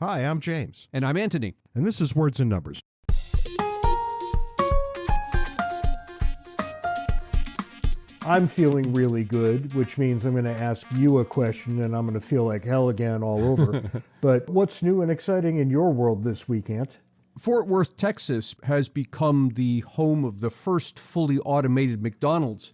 Hi, I'm James. And I'm Anthony. And this is Words and Numbers. I'm feeling really good, which means I'm going to ask you a question and I'm going to feel like hell again all over. But what's new and exciting in your world this week, Ant? Fort Worth, Texas has become the home of the first fully automated McDonald's.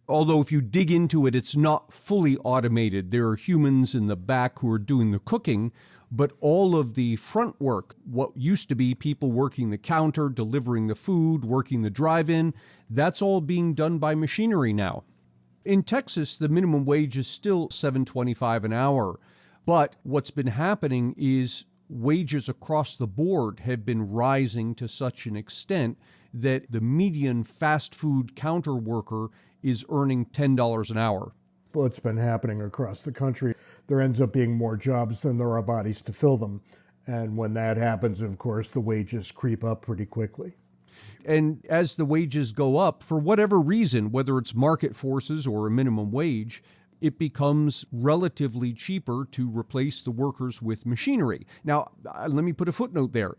Although if you dig into it, it's not fully automated. There are humans in the back who are doing the cooking, but all of the front work, what used to be people working the counter, delivering the food, working the drive-in, that's all being done by machinery now. In Texas, the minimum wage is still $7.25 an hour, but what's been happening is wages across the board have been rising to such an extent that the median fast food counter worker is earning $10 an hour. Well, it's been happening across the country. There ends up being more jobs than there are bodies to fill them. And when that happens, of course, the wages creep up pretty quickly. And as the wages go up, for whatever reason, whether it's market forces or a minimum wage, it becomes relatively cheaper to replace the workers with machinery. Now, let me put a footnote there.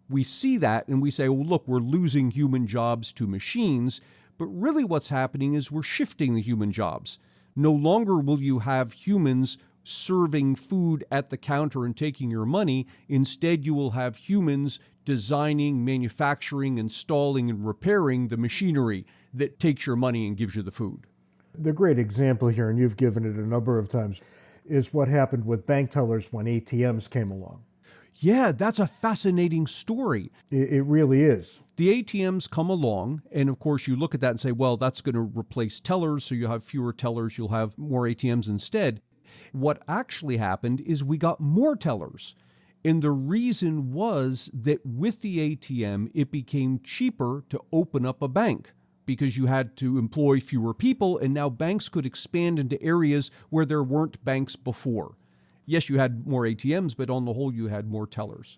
We see that and we say, well, look, we're losing human jobs to machines. But really what's happening is we're shifting the human jobs. No longer will you have humans serving food at the counter and taking your money. Instead, you will have humans designing, manufacturing, installing, and repairing the machinery that takes your money and gives you the food. The great example here, and you've given it a number of times, is what happened with bank tellers when ATMs came along. Yeah, that's a fascinating story. It really is. The ATMs come along, and of course you look at that and say, well, that's going to replace tellers, so you'll have fewer tellers, you'll have more ATMs instead. What actually happened is we got more tellers. And the reason was that with the ATM, it became cheaper to open up a bank because you had to employ fewer people, and now banks could expand into areas where there weren't banks before. Yes, you had more ATMs, but on the whole, you had more tellers.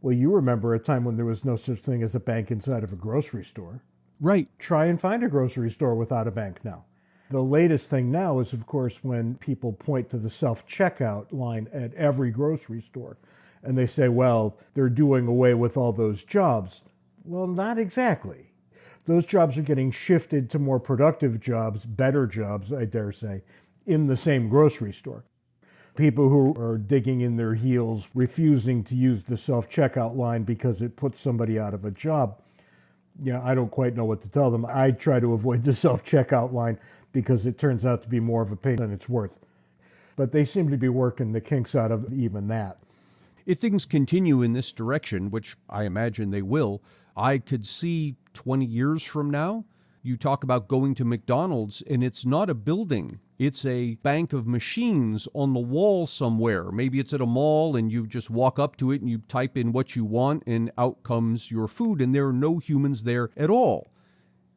Well, you remember a time when there was no such thing as a bank inside of a grocery store. Right. Try and find a grocery store without a bank now. The latest thing now is, of course, when people point to the self-checkout line at every grocery store, and they say, well, they're doing away with all those jobs. Well, not exactly. Those jobs are getting shifted to more productive jobs, better jobs, I dare say, in the same grocery store. People who are digging in their heels, refusing to use the self-checkout line because it puts somebody out of a job. Yeah, I don't quite know what to tell them. I try to avoid the self-checkout line because it turns out to be more of a pain than it's worth. But they seem to be working the kinks out of even that. If things continue in this direction, which I imagine they will, I could see 20 years from now, you talk about going to McDonald's and it's not a building. It's a bank of machines on the wall somewhere. Maybe it's at a mall and you just walk up to it and you type in what you want and out comes your food, and there are no humans there at all.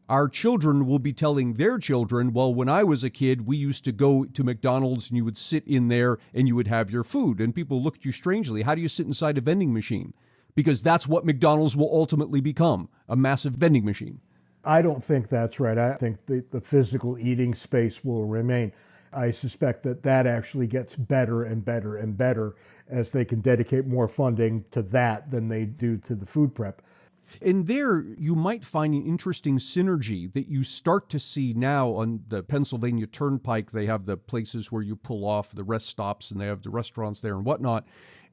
Our children will be telling their children, well, when I was a kid, we used to go to McDonald's and you would sit in there and you would have your food. And people look at you strangely. How do you sit inside a vending machine? Because that's what McDonald's will ultimately become, a massive vending machine. I don't think that's right. I think the physical eating space will remain. I suspect that actually gets better and better and better as they can dedicate more funding to that than they do to the food prep. And there you might find an interesting synergy that you start to see now on the Pennsylvania Turnpike. They have the places where you pull off, the rest stops, and they have the restaurants there and whatnot.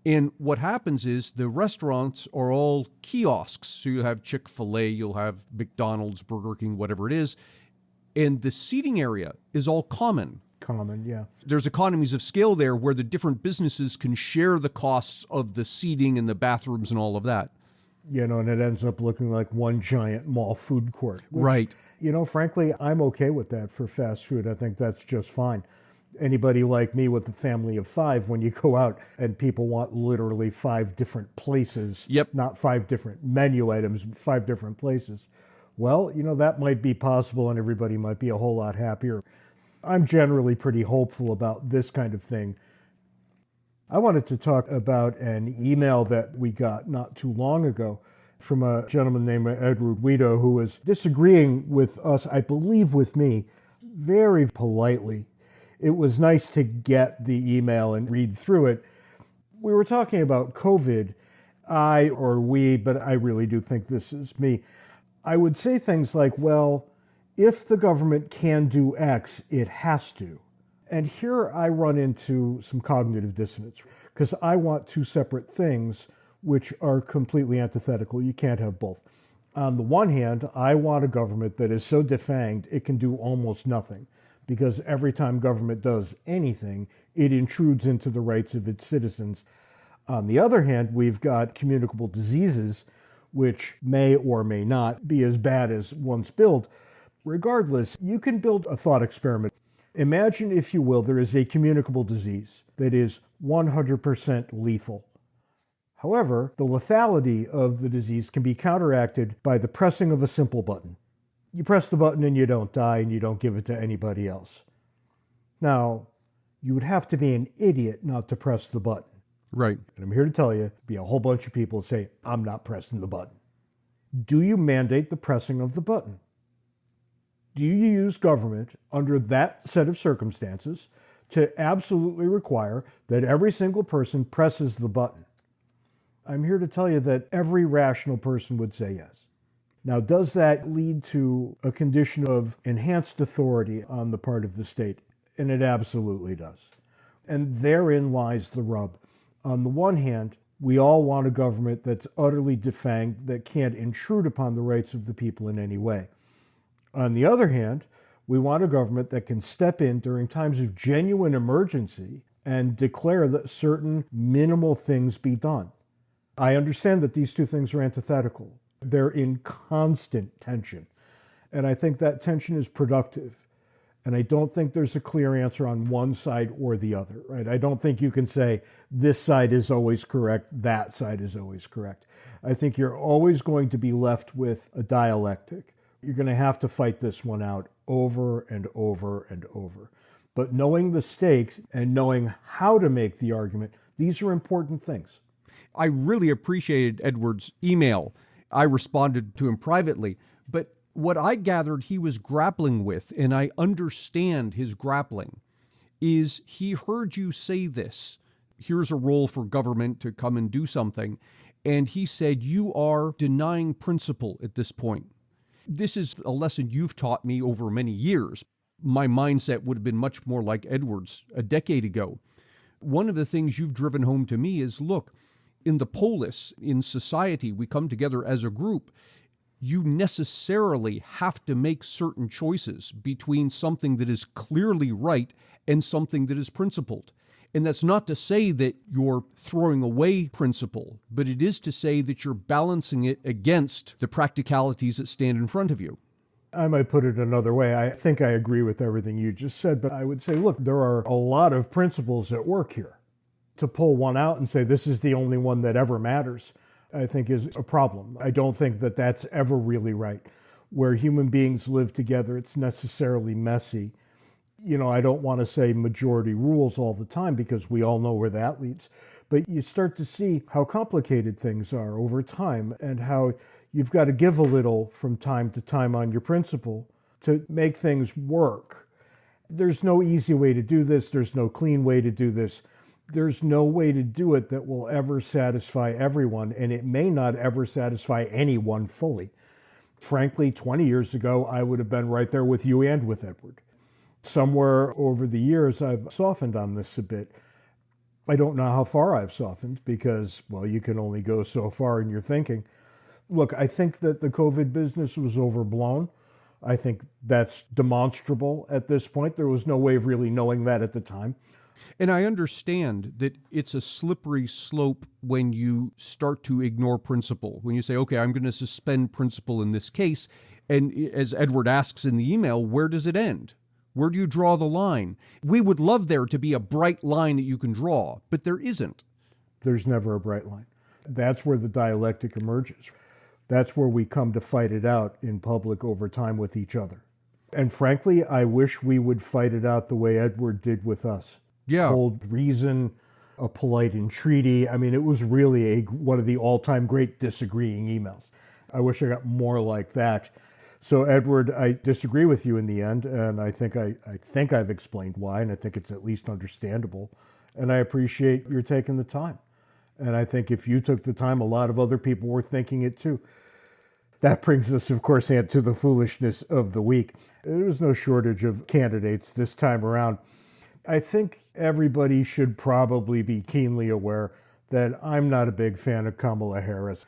And what happens is the restaurants are all kiosks. So you have Chick-fil-A, you'll have McDonald's, Burger King, whatever it is. And the seating area is all common. Common, yeah. There's economies of scale there where the different businesses can share the costs of the seating and the bathrooms and all of that. You know, and it ends up looking like one giant mall food court. Which, right. You know, frankly, I'm okay with that for fast food. I think that's just fine. Anybody like me with a family of 5, when you go out and people want literally 5 different places, Yep. Not 5 different menu items, 5 different places. Well, you know, that might be possible and everybody might be a whole lot happier. I'm generally pretty hopeful about this kind of thing. I wanted to talk about an email that we got not too long ago from a gentleman named Edward Guido, who was disagreeing with us, I believe with me, very politely. It was nice to get the email and read through it. We were talking about COVID. But I really do think this is me. I would say things like, well, if the government can do X, it has to. And here I run into some cognitive dissonance because I want two separate things which are completely antithetical. You can't have both. On the one hand, I want a government that is so defanged it can do almost nothing, because every time government does anything, it intrudes into the rights of its citizens. On the other hand, we've got communicable diseases, which may or may not be as bad as once billed. Regardless, you can build a thought experiment. Imagine, if you will, there is a communicable disease that is 100% lethal. However, the lethality of the disease can be counteracted by the pressing of a simple button. You press the button and you don't die and you don't give it to anybody else. Now, you would have to be an idiot not to press the button. Right. And I'm here to tell you, be a whole bunch of people say, I'm not pressing the button. Do you mandate the pressing of the button? Do you use government under that set of circumstances to absolutely require that every single person presses the button? I'm here to tell you that every rational person would say yes. Now, does that lead to a condition of enhanced authority on the part of the state? And it absolutely does. And therein lies the rub. On the one hand, we all want a government that's utterly defanged, that can't intrude upon the rights of the people in any way. On the other hand, we want a government that can step in during times of genuine emergency and declare that certain minimal things be done. I understand that these two things are antithetical. They're in constant tension. And I think that tension is productive. And I don't think there's a clear answer on one side or the other, right? I don't think you can say this side is always correct, that side is always correct. I think you're always going to be left with a dialectic. You're going to have to fight this one out over and over and over. But knowing the stakes and knowing how to make the argument, these are important things. I really appreciated Edward's email. I responded to him privately, but what I gathered he was grappling with, and I understand his grappling, is he heard you say this. Here's a role for government to come and do something. And he said, you are denying principle at this point. This is a lesson you've taught me over many years. My mindset would have been much more like Edward's a decade ago. One of the things you've driven home to me is, look, in the polis, in society, we come together as a group. You necessarily have to make certain choices between something that is clearly right and something that is principled. And that's not to say that you're throwing away principle, but it is to say that you're balancing it against the practicalities that stand in front of you. I might put it another way. I think I agree with everything you just said, but I would say, look, there are a lot of principles at work here. To pull one out and say this is the only one that ever matters, I think is a problem. I don't think that that's ever really right. Where human beings live together, it's necessarily messy. I don't want to say majority rules all the time because we all know where that leads. But you start to see how complicated things are over time and how you've got to give a little from time to time on your principle to make things work. There's no easy way to do this. There's no clean way to do this. There's no way to do it that will ever satisfy everyone, and it may not ever satisfy anyone fully. Frankly, 20 years ago, I would have been right there with you and with Edward. Somewhere over the years, I've softened on this a bit. I don't know how far I've softened because, well, you can only go so far in your thinking. Look, I think that the COVID business was overblown. I think that's demonstrable at this point. There was no way of really knowing that at the time. And I understand that it's a slippery slope when you start to ignore principle. When you say, okay, I'm going to suspend principle in this case. And as Edward asks in the email, where does it end? Where do you draw the line? We would love there to be a bright line that you can draw, but there isn't. There's never a bright line. That's where the dialectic emerges. That's where we come to fight it out in public over time with each other. And frankly, I wish we would fight it out the way Edward did with us. Yeah. Cold reason, a polite entreaty. I mean, it was really one of the all-time great disagreeing emails. I wish I got more like that. So, Edward, I disagree with you in the end, and I think I've explained why, and I think it's at least understandable. And I appreciate your taking the time. And I think if you took the time, a lot of other people were thinking it too. That brings us, of course, Ant, to the foolishness of the week. There was no shortage of candidates this time around. I think everybody should probably be keenly aware that I'm not a big fan of Kamala Harris.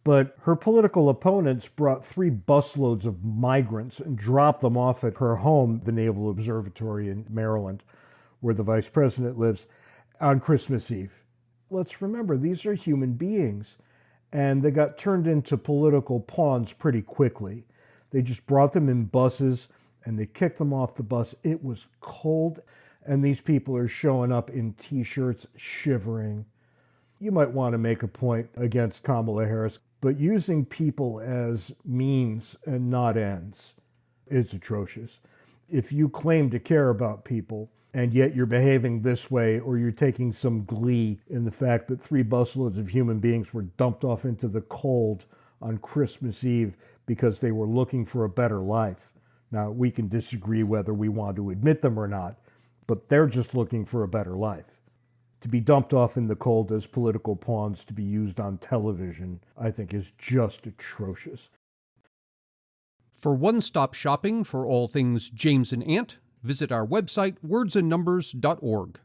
But her political opponents brought 3 busloads of migrants and dropped them off at her home, the Naval Observatory in Maryland, where the vice president lives, on Christmas Eve. Let's remember, these are human beings, and they got turned into political pawns pretty quickly. They just brought them in buses, and they kicked them off the bus. It was cold, and these people are showing up in T-shirts, shivering. You might want to make a point against Kamala Harris, but using people as means and not ends is atrocious. If you claim to care about people, and yet you're behaving this way, or you're taking some glee in the fact that 3 busloads of human beings were dumped off into the cold on Christmas Eve because they were looking for a better life. Now, we can disagree whether we want to admit them or not, but they're just looking for a better life. To be dumped off in the cold as political pawns to be used on television, I think is just atrocious. For one-stop shopping for all things James and Ant, visit our website, wordsandnumbers.org.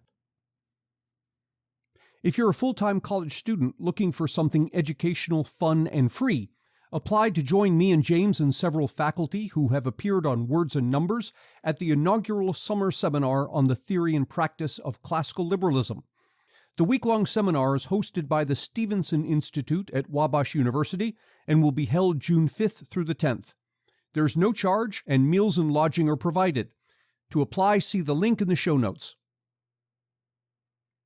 If you're a full-time college student looking for something educational, fun, and free, apply to join me and James and several faculty who have appeared on Words and Numbers at the inaugural summer seminar on the theory and practice of classical liberalism. The week-long seminar is hosted by the Stevenson Institute at Wabash University and will be held June 5th through the 10th. There's no charge, and meals and lodging are provided. To apply, see the link in the show notes.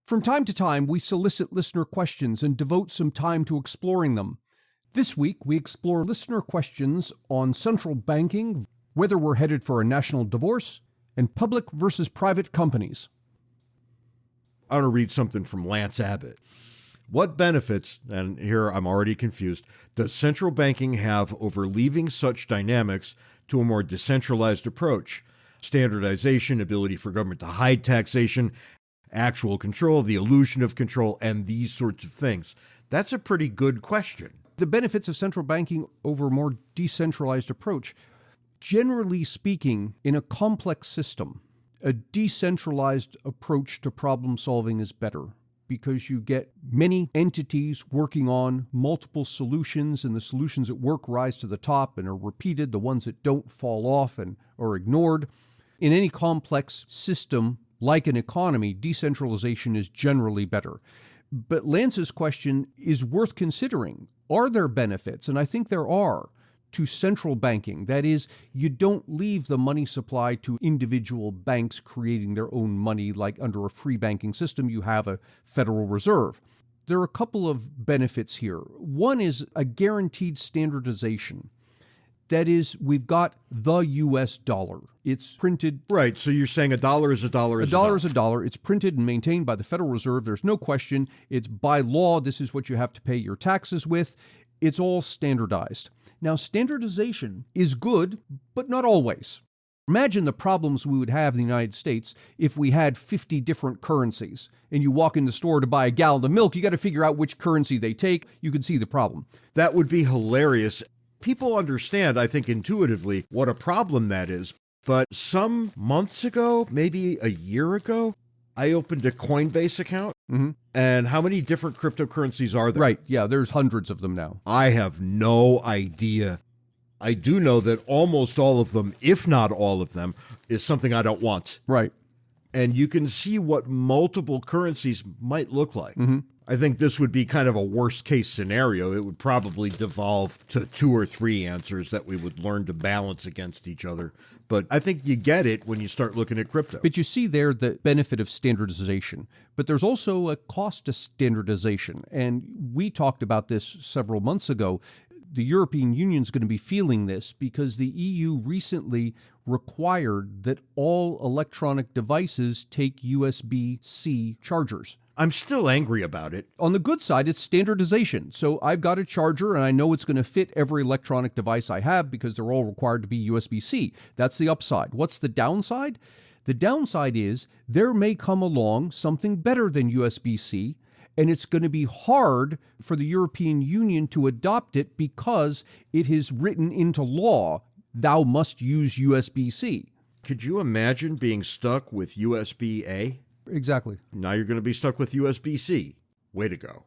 From time to time, we solicit listener questions and devote some time to exploring them. This week, we explore listener questions on central banking, whether we're headed for a national divorce, and public versus private companies. I want to read something from Lance Abbott. What benefits, and here I'm already confused, does central banking have over leaving such dynamics to a more decentralized approach? Standardization, ability for government to hide taxation, actual control, the illusion of control, and these sorts of things. That's a pretty good question. The benefits of central banking over a more decentralized approach. Generally speaking, in a complex system, a decentralized approach to problem solving is better because you get many entities working on multiple solutions, and the solutions that work rise to the top and are repeated. The ones that don't fall off and are ignored. In any complex system, like an economy, decentralization is generally better. But Lance's question is worth considering. Are there benefits? And I think there are to central banking. That is, you don't leave the money supply to individual banks creating their own money like under a free banking system. You have a Federal Reserve. There are a couple of benefits here. One is a guaranteed standardization. That is, we've got the U.S. dollar. It's printed. Right, so you're saying a dollar is a dollar is a dollar is a dollar. It's printed and maintained by the Federal Reserve. There's no question. It's by law. This is what you have to pay your taxes with. It's all standardized. Now, standardization is good, but not always. Imagine the problems we would have in the United States if we had 50 different currencies. And you walk in the store to buy a gallon of milk, you got to figure out which currency they take. You can see the problem. That would be hilarious. People understand, I think, intuitively what a problem that is. But some months ago, maybe a year ago, I opened a Coinbase account. Mm-hmm. And how many different cryptocurrencies are there? Right. Yeah, there's hundreds of them now. I have no idea. I do know that almost all of them, if not all of them, is something I don't want. Right. And you can see what multiple currencies might look like. Mm-hmm. I think this would be kind of a worst case scenario. It would probably devolve to 2 or 3 answers that we would learn to balance against each other. But I think you get it when you start looking at crypto. But you see there the benefit of standardization. But there's also a cost to standardization. And we talked about this several months ago. The European Union is going to be feeling this because the EU recently required that all electronic devices take USB-C chargers. I'm still angry about it. On the good side, it's standardization. So I've got a charger and I know it's going to fit every electronic device I have because they're all required to be USB-C. That's the upside. What's the downside? The downside is there may come along something better than USB-C, and it's going to be hard for the European Union to adopt it because it is written into law, thou must use USB-C. Could you imagine being stuck with USB-A? Exactly. Now you're going to be stuck with USB-C. Way to go.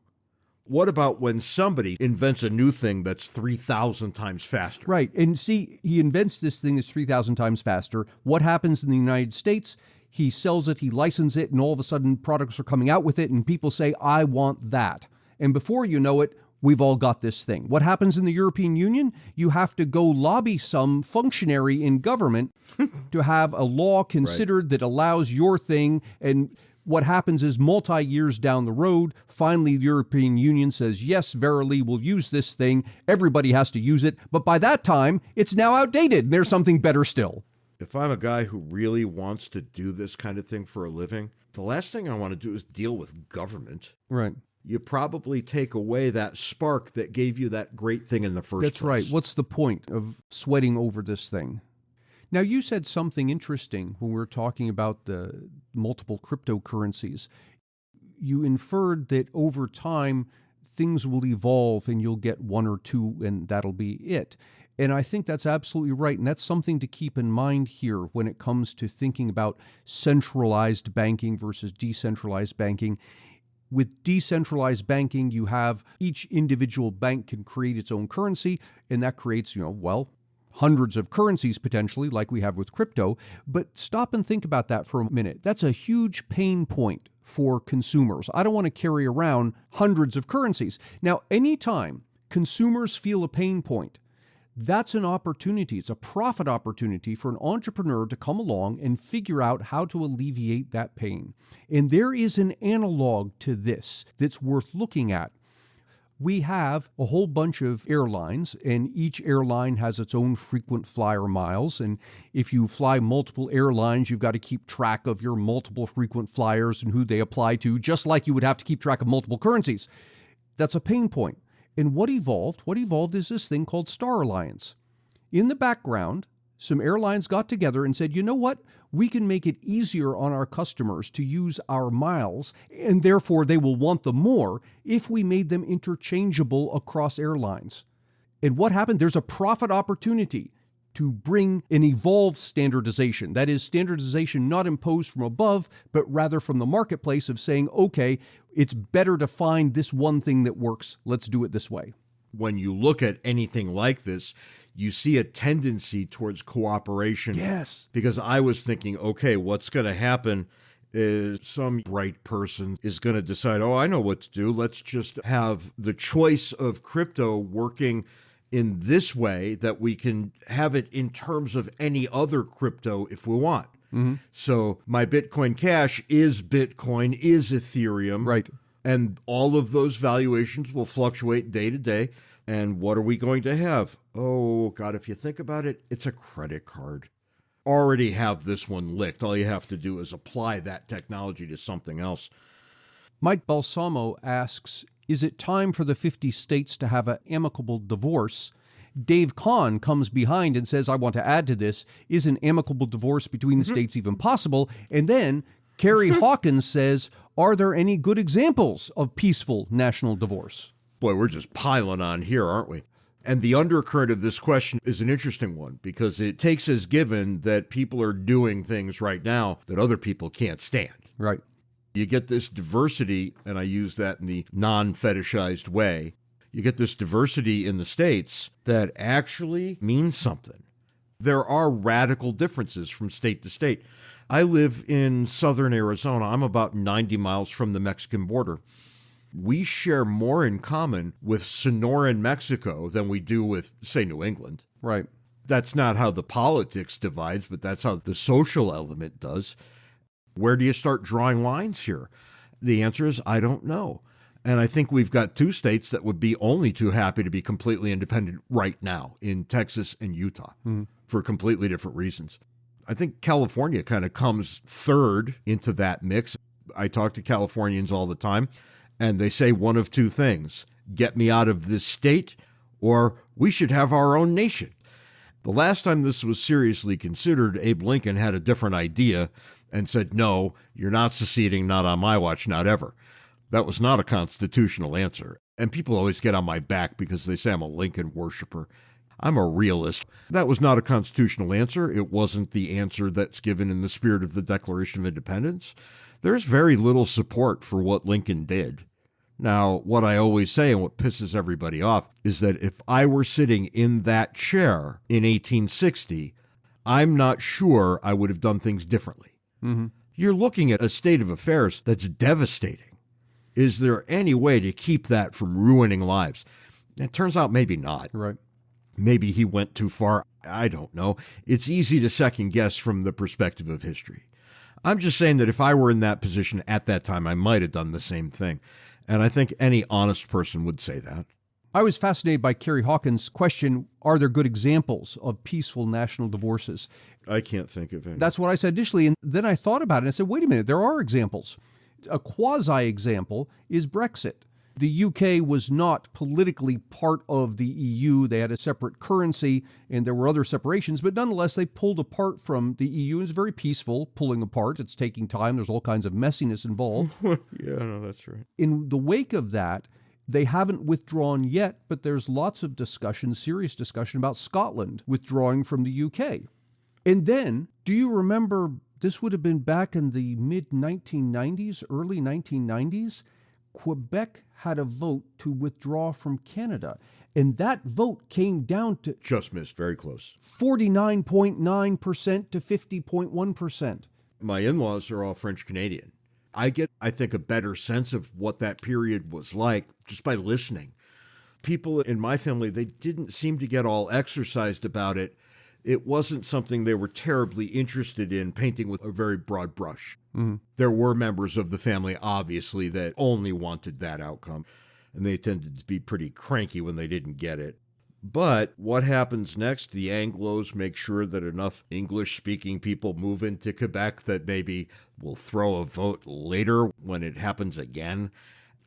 What about when somebody invents a new thing that's 3,000 times faster? Right. And see, he invents this thing that's 3,000 times faster. What happens in the United States? He sells it, he licenses it, and all of a sudden products are coming out with it, and people say, I want that. And before you know it, we've all got this thing. What happens in the European Union? You have to go lobby some functionary in government to have a law considered that allows your thing. And what happens is multi-years down the road, finally the European Union says, yes, verily, we'll use this thing. Everybody has to use it. But by that time, it's now outdated. There's something better still. If I'm a guy who really wants to do this kind of thing for a living, the last thing I want to do is deal with government. Right. You probably take away that spark that gave you that great thing in the first place. That's right. What's the point of sweating over this thing? Now, you said something interesting when we were talking about the multiple cryptocurrencies. You inferred that over time, things will evolve and you'll get one or two and that'll be it. And I think that's absolutely right. And that's something to keep in mind here when it comes to thinking about centralized banking versus decentralized banking. With decentralized banking, you have each individual bank can create its own currency, and that creates, hundreds of currencies potentially, like we have with crypto. But stop and think about that for a minute. That's a huge pain point for consumers. I don't want to carry around hundreds of currencies. Now, anytime consumers feel a pain point, that's an opportunity. It's a profit opportunity for an entrepreneur to come along and figure out how to alleviate that pain. And there is an analog to this that's worth looking at. We have a whole bunch of airlines, and each airline has its own frequent flyer miles. And if you fly multiple airlines, you've got to keep track of your multiple frequent flyers and who they apply to, just like you would have to keep track of multiple currencies. That's a pain point. And what evolved? What evolved is this thing called Star Alliance. In the background, some airlines got together and said, you know what? We can make it easier on our customers to use our miles, and therefore they will want them more if we made them interchangeable across airlines. And what happened? There's a profit opportunity to bring an evolved standardization. That is, standardization not imposed from above, but rather from the marketplace of saying, okay, it's better to find this one thing that works. Let's do it this way. When you look at anything like this, you see a tendency towards cooperation. Yes. Because I was thinking, okay, what's going to happen is some bright person is going to decide, oh, I know what to do. Let's just have the choice of crypto working in this way that we can have it in terms of any other crypto if we want. Mm-hmm. So my Bitcoin Cash is Bitcoin, is Ethereum. Right. And all of those valuations will fluctuate day to day. And what are we going to have? Oh, God, if you think about it, it's a credit card. Already have this one licked. All you have to do is apply that technology to something else. Mike Balsamo asks, is it time for the 50 states to have an amicable divorce? Dave Kahn comes behind and says, I want to add to this, is an amicable divorce between the states even possible? And then Kerry Hawkins says, are there any good examples of peaceful national divorce? Boy, we're just piling on here, aren't we? And the undercurrent of this question is an interesting one because it takes as given that people are doing things right now that other people can't stand. Right. You get this diversity, and I use that in the non-fetishized way. You get this diversity in the states that actually means something. There are radical differences from state to state. I live in southern Arizona. I'm about 90 miles from the Mexican border. We share more in common with Sonora, Mexico than we do with, say, New England. Right. That's not how the politics divides, but that's how the social element does. Where do you start drawing lines here? The answer is, I don't know. And I think we've got two states that would be only too happy to be completely independent right now in Texas and Utah for completely different reasons. I think California kind of comes third into that mix. I talk to Californians all the time, and they say one of two things: get me out of this state, or we should have our own nation. The last time this was seriously considered, Abe Lincoln had a different idea and said, no, you're not seceding, not on my watch, not ever. That was not a constitutional answer. And people always get on my back because they say I'm a Lincoln worshiper. I'm a realist. That was not a constitutional answer. It wasn't the answer that's given in the spirit of the Declaration of Independence. There's very little support for what Lincoln did. Now, what I always say and what pisses everybody off is that if I were sitting in that chair in 1860, I'm not sure I would have done things differently. Mm-hmm. You're looking at a state of affairs that's devastating. Is there any way to keep that from ruining lives? It turns out maybe not. Right. Maybe he went too far. I don't know. It's easy to second guess from the perspective of history. I'm just saying that if I were in that position at that time, I might have done the same thing. And I think any honest person would say that. I was fascinated by Kerry Hawkins' question, are there good examples of peaceful national divorces? I can't think of any. That's what I said initially, and then I thought about it and I said, wait a minute, there are examples. A quasi-example is Brexit. The UK was not politically part of the EU. They had a separate currency, and there were other separations, but nonetheless, they pulled apart from the EU. It's very peaceful pulling apart. It's taking time. There's all kinds of messiness involved. Yeah, no, that's right. In the wake of that, they haven't withdrawn yet, but there's lots of discussion, serious discussion about Scotland withdrawing from the UK. And then, do you remember, this would have been back in the mid-1990s, early 1990s, Quebec had a vote to withdraw from Canada. And that vote came down to Just missed, very close. 49.9% to 50.1%. My in-laws are all French-Canadian. I get, I think, a better sense of what that period was like just by listening. People in my family, they didn't seem to get all exercised about it. It wasn't something they were terribly interested in painting with a very broad brush. Mm-hmm. There were members of the family, obviously, that only wanted that outcome, and they tended to be pretty cranky when they didn't get it. But what happens next? The Anglos make sure that enough English-speaking people move into Quebec that maybe will throw a vote later when it happens again.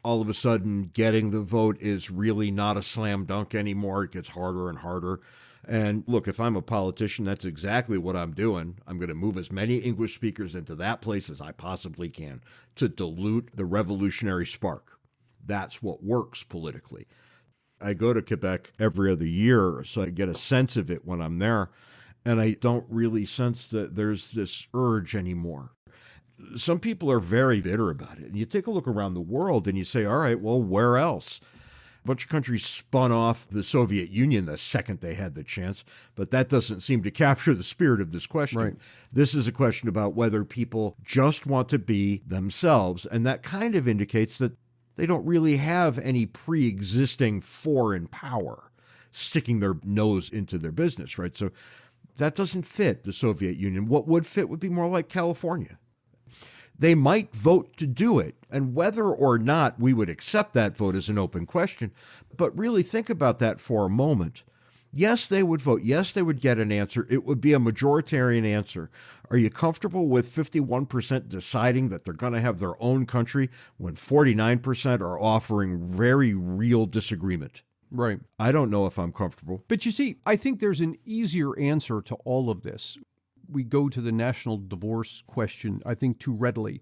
All of a sudden, getting the vote is really not a slam dunk anymore. It gets harder and harder. And look, if I'm a politician, that's exactly what I'm doing. I'm going to move as many English speakers into that place as I possibly can to dilute the revolutionary spark. That's what works politically. I go to Quebec every other year, so I get a sense of it when I'm there, and I don't really sense that there's this urge anymore. Some people are very bitter about it, and you take a look around the world and you say, all right, well, where else? A bunch of countries spun off the Soviet Union the second they had the chance, but that doesn't seem to capture the spirit of this question. Right. This is a question about whether people just want to be themselves, and that kind of indicates that they don't really have any pre-existing foreign power sticking their nose into their business, right? So that doesn't fit the Soviet Union. What would fit would be more like California. They might vote to do it, and whether or not we would accept that vote is an open question. But really think about that for a moment. Yes, they would vote. Yes, they would get an answer. It would be a majoritarian answer. Are you comfortable with 51% deciding that they're going to have their own country when 49% are offering very real disagreement? Right. I don't know if I'm comfortable. But you see, I think there's an easier answer to all of this. We go to the national divorce question, I think, too readily,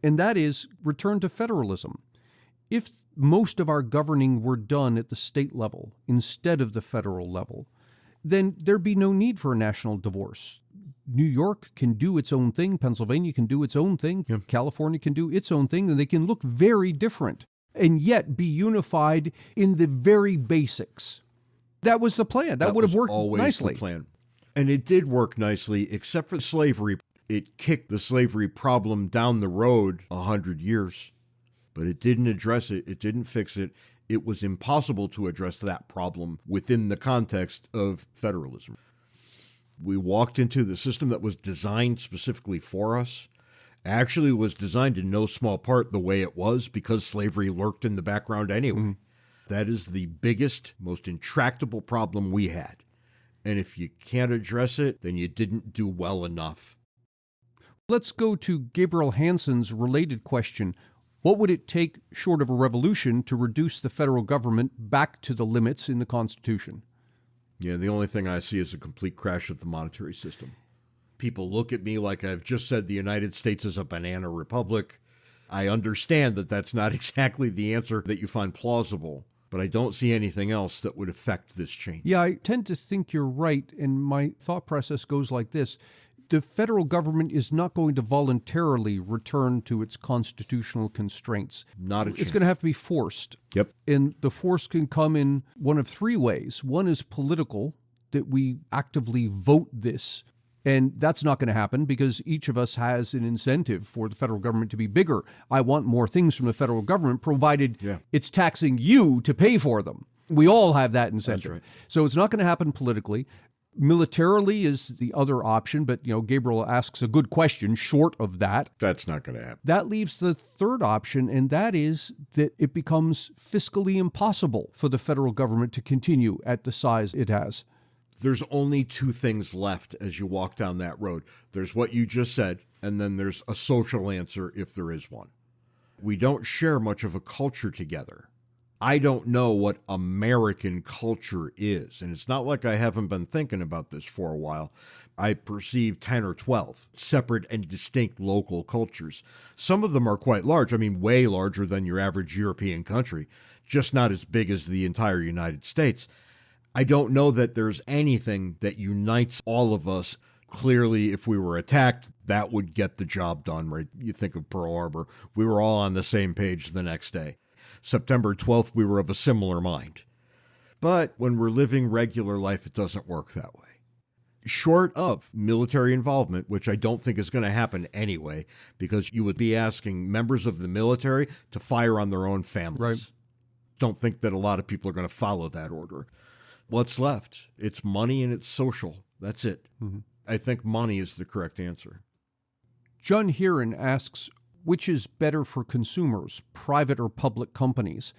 and that is return to federalism. If most of our governing were done at the state level instead of the federal level, then there'd be no need for a national divorce. New York can do its own thing, Pennsylvania can do its own thing, California can do its own thing, and they can look very different and yet be unified in the very basics. That was the plan. That would have worked always nicely. The plan. And it did work nicely, except for slavery. It kicked the slavery problem down the road 100 years, but it didn't address it. It didn't fix it. It was impossible to address that problem within the context of federalism. We walked into the system that was designed specifically for us. Actually was designed in no small part the way it was because slavery lurked in the background anyway. Mm-hmm. That is the biggest, most intractable problem we had. And if you can't address it, then you didn't do well enough. Let's go to Gabriel Hansen's related question. What would it take, short of a revolution, to reduce the federal government back to the limits in the Constitution? Yeah, the only thing I see is a complete crash of the monetary system. People look at me like I've just said the United States is a banana republic. I understand that that's not exactly the answer that you find plausible, but I don't see anything else that would affect this change. Yeah, I tend to think you're right, and my thought process goes like this. The federal government is not going to voluntarily return to its constitutional constraints. Not a chance. It's going to have to be forced. Yep. And the force can come in one of three ways. One is political, that we actively vote this. And that's not going to happen because each of us has an incentive for the federal government to be bigger. I want more things from the federal government, provided it's taxing you to pay for them. We all have that incentive. That's right. So it's not going to happen politically. Militarily is the other option, but Gabriel asks a good question short of that. That's not going to happen. That leaves the third option, and that is that it becomes fiscally impossible for the federal government to continue at the size it has. There's only two things left as you walk down that road. There's what you just said, and then there's a social answer if there is one. We don't share much of a culture together. I don't know what American culture is, and it's not like I haven't been thinking about this for a while. I perceive 10 or 12 separate and distinct local cultures. Some of them are quite large, way larger than your average European country, just not as big as the entire United States. I don't know that there's anything that unites all of us. Clearly, if we were attacked, that would get the job done, right? You think of Pearl Harbor. We were all on the same page the next day. September 12th, we were of a similar mind. But when we're living regular life, it doesn't work that way. Short of military involvement, which I don't think is going to happen anyway, because you would be asking members of the military to fire on their own families. Right. Don't think that a lot of people are going to follow that order. What's left? It's money and it's social. That's it. Mm-hmm. I think money is the correct answer. John Heron asks, which is better for consumers, private or public companies?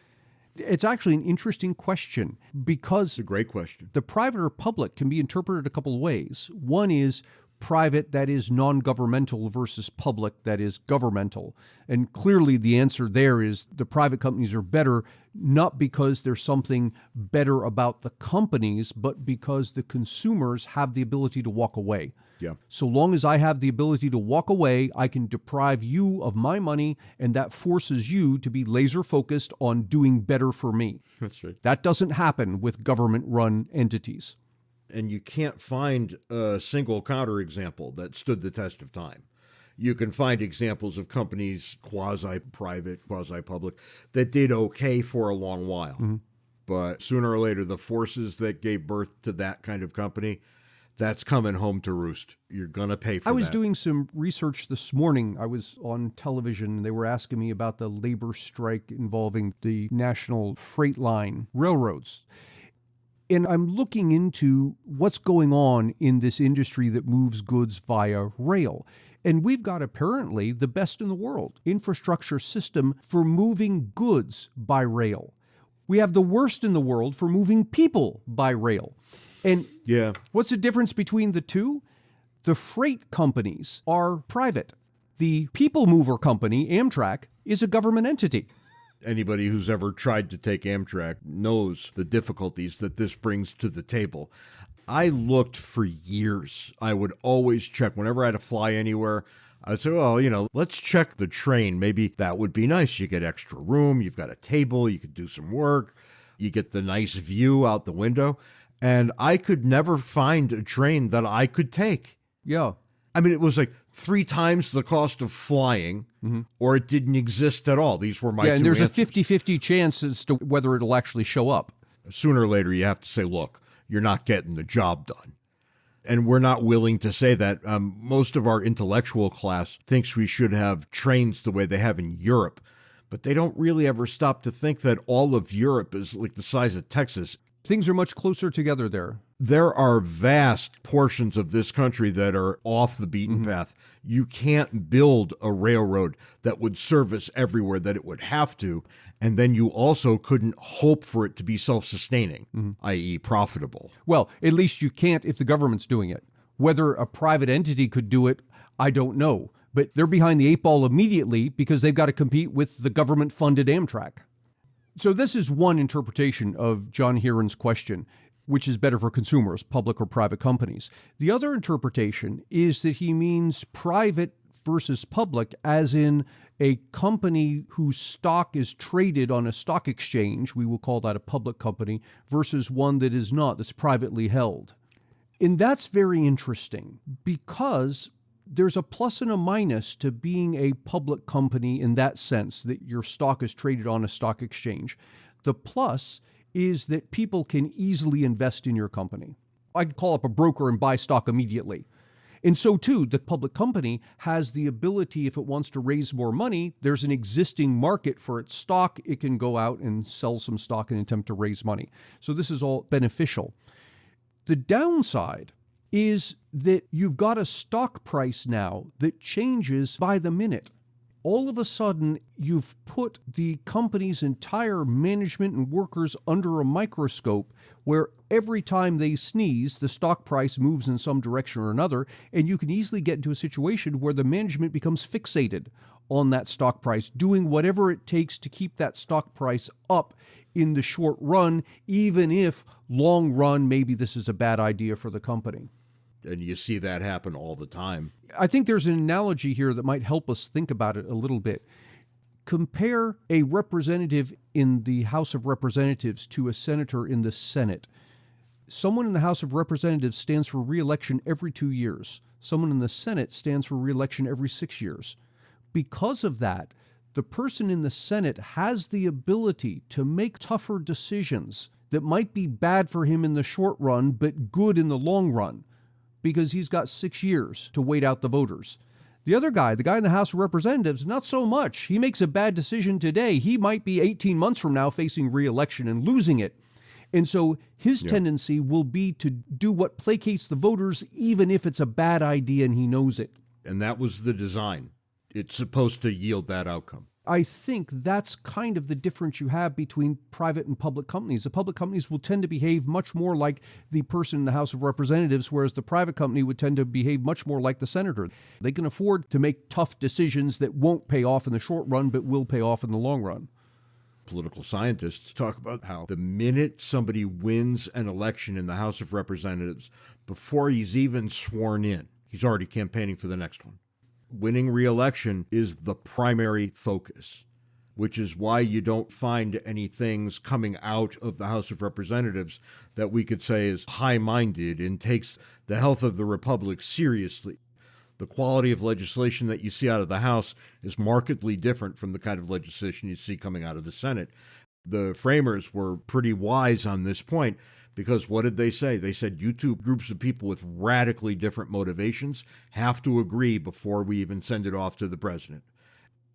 It's actually an interesting question because it's a great question. The private or public can be interpreted a couple of ways. One is private, that is non-governmental, versus public, that is governmental. And clearly the answer there is the private companies are better, not because there's something better about the companies, but because the consumers have the ability to walk away. Yeah. So long as I have the ability to walk away, I can deprive you of my money, and that forces you to be laser focused on doing better for me. That's right. That doesn't happen with government-run entities. And you can't find a single counterexample that stood the test of time. You can find examples of companies, quasi-private, quasi-public, that did okay for a long while. Mm-hmm. But sooner or later, the forces that gave birth to that kind of company, that's coming home to roost. You're going to pay for that. I was doing some research this morning. I was on television, and they were asking me about the labor strike involving the National Freight Line railroads. And I'm looking into what's going on in this industry that moves goods via rail. And we've got apparently the best in the world infrastructure system for moving goods by rail. We have the worst in the world for moving people by rail. And what's the difference between the two? The freight companies are private. The people mover company, Amtrak, is a government entity. Anybody who's ever tried to take Amtrak knows the difficulties that this brings to the table. I looked for years. I would always check whenever I had to fly anywhere. I'd say, well, let's check the train. Maybe that would be nice. You get extra room. You've got a table. You could do some work. You get the nice view out the window. And I could never find a train that I could take. Yeah. It was like 3 times the cost of flying, or it didn't exist at all. These were my two and there's answers. A 50-50 chance as to whether it'll actually show up. Sooner or later, you have to say, look, you're not getting the job done. And we're not willing to say that. Most of our intellectual class thinks we should have trains the way they have in Europe, but they don't really ever stop to think that all of Europe is like the size of Texas. Things are much closer together there. There are vast portions of this country that are off the beaten path. You can't build a railroad that would service everywhere that it would have to, and then you also couldn't hope for it to be self-sustaining, i.e. profitable. Well, at least you can't if the government's doing it. Whether a private entity could do it, I don't know. But they're behind the 8 ball immediately because they've got to compete with the government-funded Amtrak. So this is one interpretation of John Heron's question, which is better for consumers, public or private companies. The other interpretation is that he means private versus public, as in a company whose stock is traded on a stock exchange, we will call that a public company, versus one that is not, that's privately held. And that's very interesting because there's a plus and a minus to being a public company in that sense, that your stock is traded on a stock exchange. The plus is that people can easily invest in your company. I can call up a broker and buy stock immediately. And so, too, the public company has the ability, if it wants to raise more money, there's an existing market for its stock. It can go out and sell some stock and attempt to raise money. So this is all beneficial. The downside is that you've got a stock price now that changes by the minute. All of a sudden, you've put the company's entire management and workers under a microscope where every time they sneeze, the stock price moves in some direction or another, and you can easily get into a situation where the management becomes fixated on that stock price, doing whatever it takes to keep that stock price up in the short run, even if long run, maybe this is a bad idea for the company. And you see that happen all the time. I think there's an analogy here that might help us think about it a little bit. Compare a representative in the House of Representatives to a senator in the Senate. Someone in the House of Representatives stands for re-election every 2 years. Someone in the Senate stands for re-election every 6 years. Because of that, the person in the Senate has the ability to make tougher decisions that might be bad for him in the short run, but good in the long run, because he's got 6 years to wait out the voters. The other guy, the guy in the House of Representatives, not so much. He makes a bad decision today. He might be 18 months from now facing re-election and losing it. And so his tendency will be to do what placates the voters, even if it's a bad idea and he knows it. And that was the design. It's supposed to yield that outcome. I think that's kind of the difference you have between private and public companies. The public companies will tend to behave much more like the person in the House of Representatives, whereas the private company would tend to behave much more like the senator. They can afford to make tough decisions that won't pay off in the short run, but will pay off in the long run. Political scientists talk about how the minute somebody wins an election in the House of Representatives, before he's even sworn in, he's already campaigning for the next one. Winning re-election is the primary focus, which is why you don't find any things coming out of the House of Representatives that we could say is high-minded and takes the health of the republic seriously. The quality of legislation that you see out of the House is markedly different from the kind of legislation you see coming out of the Senate. The framers were pretty wise on this point, because what did they say? They said you two groups of people with radically different motivations have to agree before we even send it off to the president.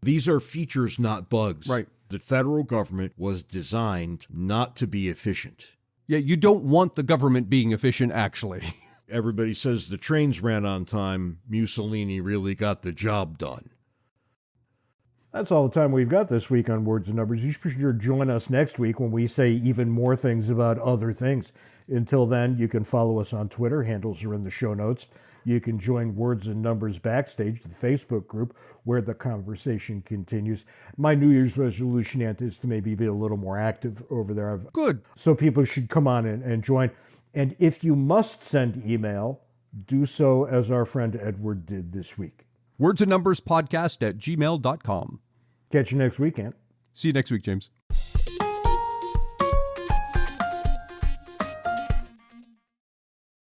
These are features, not bugs. Right. The federal government was designed not to be efficient. Yeah, you don't want the government being efficient, actually. Everybody says the trains ran on time. Mussolini really got the job done. That's all the time we've got this week on Words and Numbers. You should sure join us next week when we say even more things about other things. Until then, you can follow us on Twitter. Handles are in the show notes. You can join Words and Numbers Backstage, the Facebook group, where the conversation continues. My New Year's resolution, Ant, is to maybe be a little more active over there. Good. So people should come on and join. And if you must send email, do so as our friend Edward did this week. wordsandnumberspodcast@gmail.com. Catch you next week, Ant. See you next week, James.